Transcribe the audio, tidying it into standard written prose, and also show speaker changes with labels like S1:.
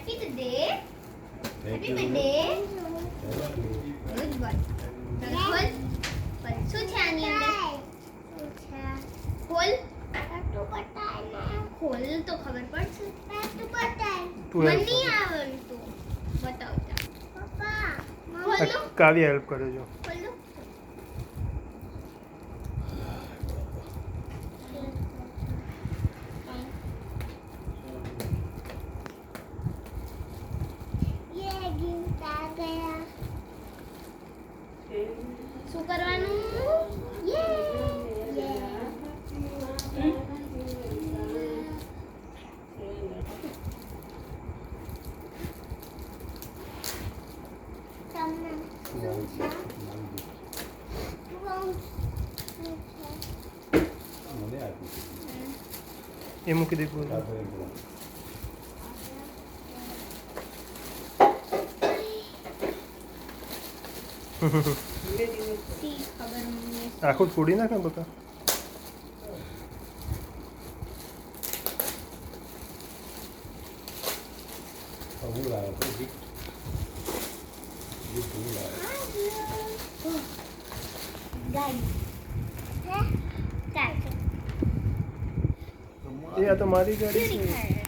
S1: happy birthday happy birthday good boy ખોલ શું છે આની અંદર ખોલ ખોલ તો ખબર પડશે મને નહીં આવડતું બતાવતા પપ્પા ખોલો
S2: કાવ્ય હેલ્પ કરે જો
S1: ખોલો શું કરવાનું
S2: એ મૂકી દે બોલ આખું છોડી નાખે બકા એ આ તો મારી ગાડી છે